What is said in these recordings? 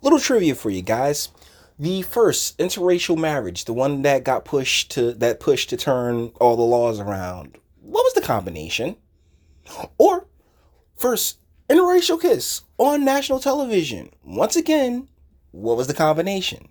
Little trivia for you guys. The first interracial marriage, the one that got pushed to turn all the laws around. What was the combination? Or first interracial kiss on national television. Once again, what was the combination?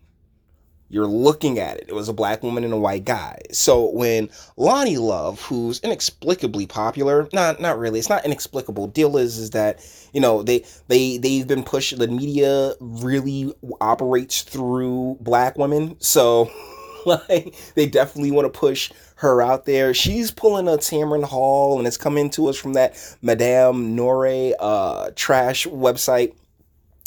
You're looking at it. It was a black woman and a white guy. So when Loni Love, who's inexplicably popular, not really, it's not inexplicable. Deal is that, they've been pushed, the media really operates through black women. So like they definitely want to push her out there. She's pulling a Tamron Hall, and it's coming to us from that Madame Nore trash website,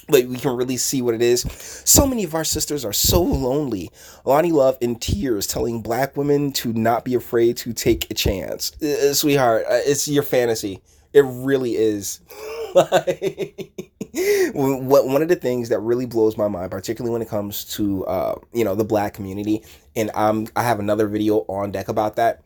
but we can really see what it is. So many of our sisters are so lonely. Loni Love in tears telling black women to not be afraid to take a chance. Sweetheart, it's your fantasy. It really is. One of the things that really blows my mind, particularly when it comes to the black community, and I have another video on deck about that,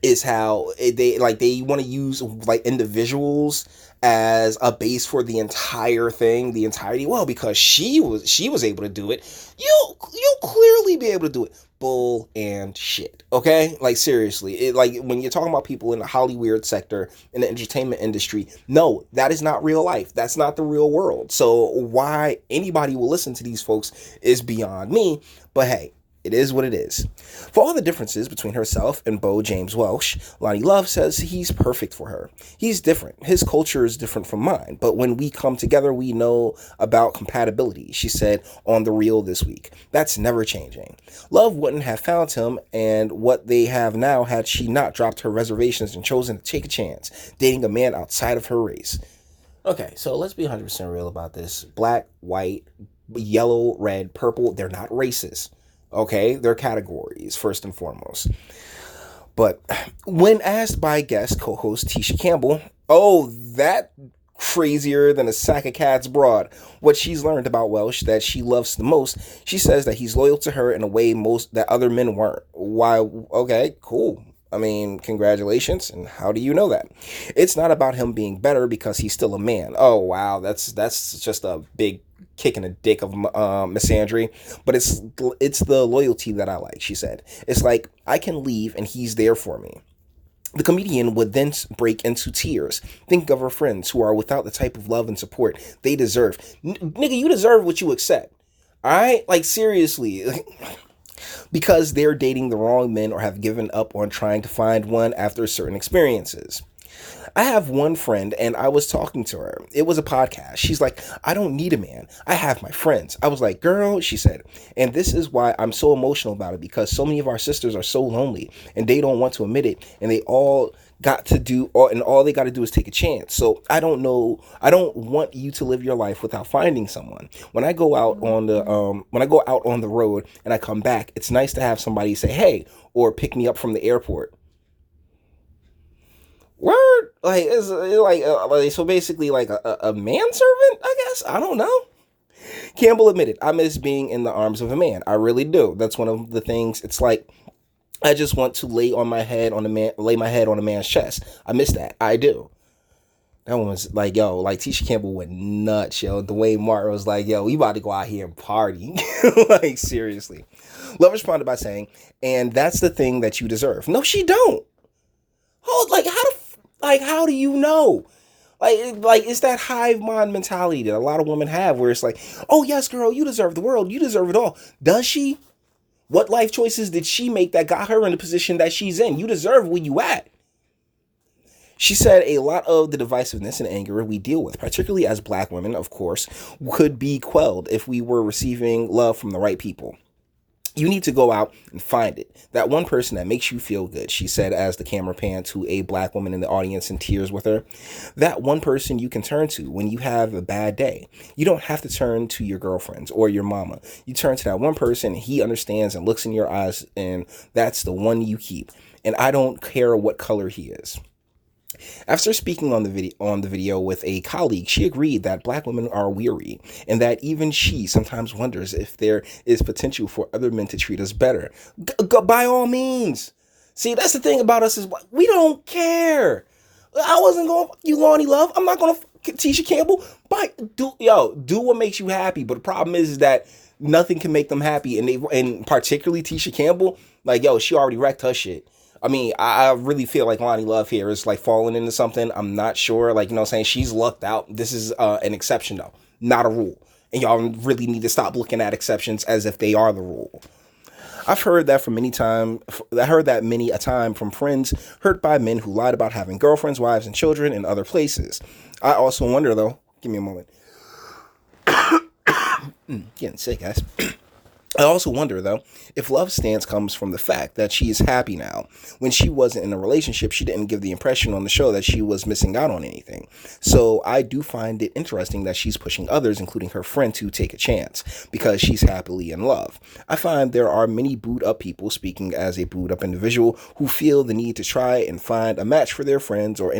is how they want to use like individuals as a base for the entire thing, the entirety. Well, because she was able to do it, you'll clearly be able to do it. Bull and shit. Okay, like seriously, like when you're talking about people in the Hollywood sector, in the entertainment industry, no, that is not real life. That's not the real world. So why anybody will listen to these folks is beyond me. But hey, it is what it is. For all the differences between herself and Beau James Welsh, Loni Love says he's perfect for her. He's different. His culture is different from mine. But when we come together, we know about compatibility, she said on The Real this week. That's never changing. Love wouldn't have found him and what they have now had she not dropped her reservations and chosen to take a chance, dating a man outside of her race. Okay, so let's be 100% real about this. Black, white, yellow, red, purple, they're not races. Okay, they're categories, first and foremost. But when asked by guest co-host Tisha Campbell, oh, that crazier than a sack of cats broad, what she's learned about Welsh that she loves the most, she says that he's loyal to her in a way most that other men weren't. Why? Okay, cool. I mean, congratulations. And how do you know that? It's not about him being better because he's still a man. Oh, wow. That's just a big kick in the dick of misandry. But it's the loyalty that I like, she said. It's like, I can leave and he's there for me. The comedian would then break into tears. Think of her friends who are without the type of love and support they deserve. Nigga, you deserve what you accept. All right? Like, seriously. Because they're dating the wrong men or have given up on trying to find one after certain experiences. I have one friend and I was talking to her. It was a podcast. She's like, I don't need a man. I have my friends. I was like, girl, she said, and this is why I'm so emotional about it, because so many of our sisters are so lonely and they don't want to admit it, and they all got to do, and all they got to do is take a chance. So I don't want you to live your life without finding someone. When I go out on the road and I come back, it's nice to have somebody say, hey, or pick me up from the airport. Word, like it's like so basically like a manservant, I guess. I don't know. Campbell admitted, I miss being in the arms of a man. I really do. That's one of the things. It's like I just want to lay my head on a man's chest. I miss that. I do. That one was like, yo, like Tisha Campbell went nuts, yo. Dwayne Martin was like, yo, we about to go out here and party. Like, seriously. Love responded by saying, and that's the thing that you deserve. No, she don't. Hold, how do you know? Like it's that hive mind mentality that a lot of women have, where it's like, oh yes, girl, you deserve the world, you deserve it all. Does she? What life choices did she make that got her in the position that she's in? You deserve where you at. She said a lot of the divisiveness and anger we deal with, particularly as black women, of course, could be quelled if we were receiving love from the right people. You need to go out and find it. That one person that makes you feel good, she said as the camera panned to a black woman in the audience in tears with her. That one person you can turn to when you have a bad day. You don't have to turn to your girlfriends or your mama. You turn to that one person, he understands and looks in your eyes, and that's the one you keep. And I don't care what color he is. After speaking on the video with a colleague, she agreed that black women are weary and that even she sometimes wonders if there is potential for other men to treat us better. By all means. See, that's the thing about us is we don't care. I wasn't going to you, Loni Love. I'm not going to Tisha Campbell. But do what makes you happy. But the problem is that nothing can make them happy, and particularly Tisha Campbell, like she already wrecked her shit. I mean, I really feel like Lonnie Love here is like falling into something. I'm not sure. Like, what I'm saying, she's lucked out. This is an exception though, not a rule. And y'all really need to stop looking at exceptions as if they are the rule. I've heard that many a time from friends hurt by men who lied about having girlfriends, wives, and children in other places. I also wonder though. Give me a moment. Getting sick, guys. I also wonder, though, if Love's stance comes from the fact that she is happy now. When she wasn't in a relationship, she didn't give the impression on the show that she was missing out on anything. So I do find it interesting that she's pushing others, including her friend, to take a chance because she's happily in love. I find there are many booed up people, speaking as a booed up individual, who feel the need to try and find a match for their friends or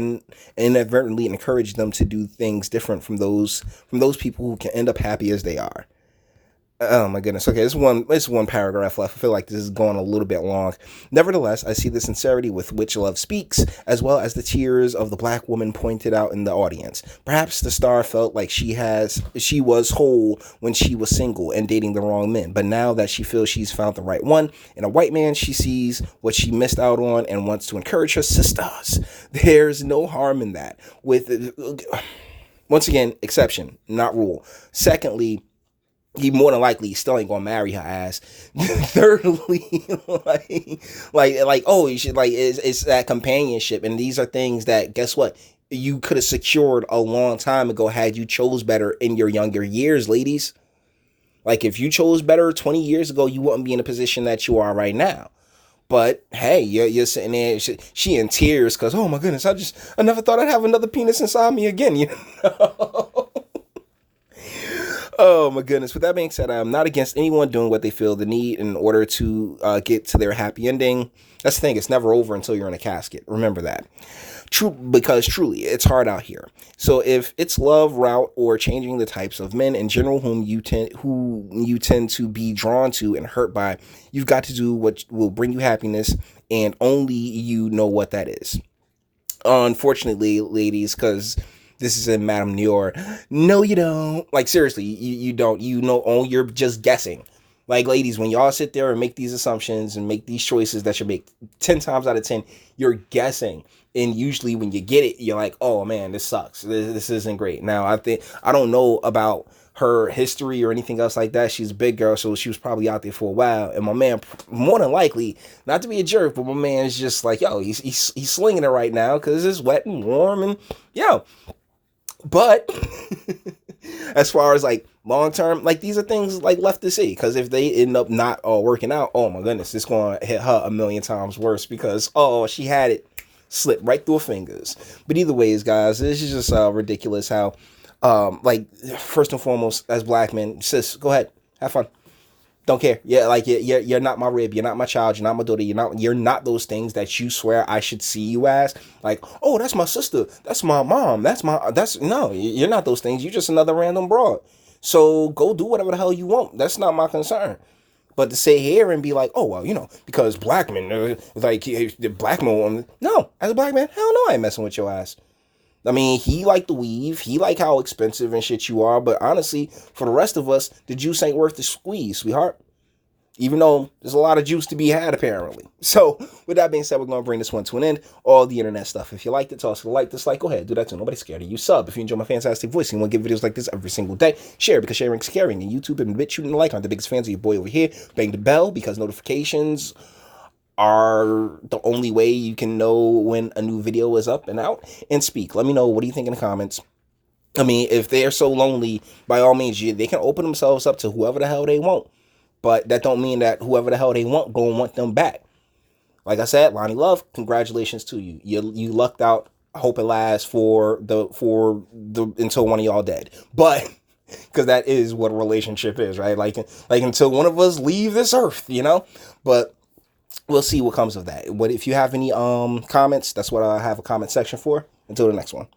inadvertently encourage them to do things different from those people who can end up happy as they are. Oh my goodness. Okay, it's one paragraph left. I feel like this is going a little bit long. Nevertheless, I see the sincerity with which Love speaks, as well as the tears of the black woman pointed out in the audience. Perhaps the star felt like she was whole when she was single and dating the wrong men, but now that she feels she's found the right one in a white man, she sees what she missed out on and wants to encourage her sisters. There's no harm in that. Once again, exception, not rule. Secondly, he more than likely still ain't gonna marry her ass. Thirdly, you should it's that companionship, and these are things that guess what you could have secured a long time ago had you chose better in your younger years, ladies. Like if you chose better 20 years ago, you wouldn't be in a position that you are right now. But hey, you're sitting there, she in tears because oh my goodness, I never thought I'd have another penis inside me again, you know. Oh my goodness. With that being said, I'm not against anyone doing what they feel the need in order to get to their happy ending. That's the thing. It's never over until you're in a casket. Remember that. Because truly, it's hard out here. So if it's love, route, or changing the types of men in general who you tend to be drawn to and hurt by, you've got to do what will bring you happiness, and only you know what that is. Unfortunately, ladies, because this is in Madame Nior. No, you don't. Like, seriously, you don't. You know, you're just guessing. Like, ladies, when y'all sit there and make these assumptions and make these choices that you make 10 times out of 10, you're guessing. And usually when you get it, you're like, oh, man, this sucks. This isn't great. Now, I don't know about her history or anything else like that. She's a big girl, so she was probably out there for a while. And my man, more than likely, not to be a jerk, but my man's just like, yo, he's slinging it right now because it's wet and warm. And, yo, but as far as like long term, like these are things like left to see, because if they end up not working out, oh my goodness, it's going to hit her a million times worse because she had it slip right through her fingers. But either ways, guys, this is just ridiculous how first and foremost, as black men, sis, go ahead, have fun. Don't care. Yeah, like you're not my rib. You're not my child. You're not my daughter. You're not those things that you swear I should see you as. Like, oh, that's my sister. That's my mom. No, you're not those things. You're just another random broad. So go do whatever the hell you want. That's not my concern. But to sit here and be like, oh, well, because black men, the black men, no, as a black man, hell no, I ain't messing with your ass. I mean, he like the weave. He like how expensive and shit you are. But honestly, for the rest of us, the juice ain't worth the squeeze, sweetheart. Even though there's a lot of juice to be had, apparently. So, with that being said, we're going to bring this one to an end. All the internet stuff. If you liked it, toss it a like, dislike, go ahead. Do that too. Nobody's scared of you. Sub if you enjoy my fantastic voice and you want to get videos like this every single day. Share because sharing is caring. And YouTube and BitChute and the like. I'm the biggest fans of your boy over here. Bang the bell because notifications are the only way you can know when a new video is up and out. And speak. Let me know. What do you think in the comments? I mean, if they're so lonely, by all means, they can open themselves up to whoever the hell they want. But that don't mean that whoever the hell they want gonna want them back. Like I said, Lonnie Love, congratulations to you. You lucked out. I hope it lasts for the until one of y'all dead. But because that is what a relationship is, right? Like until one of us leave this earth, But we'll see what comes of that. But if you have any comments, that's what I have a comment section for. Until the next one.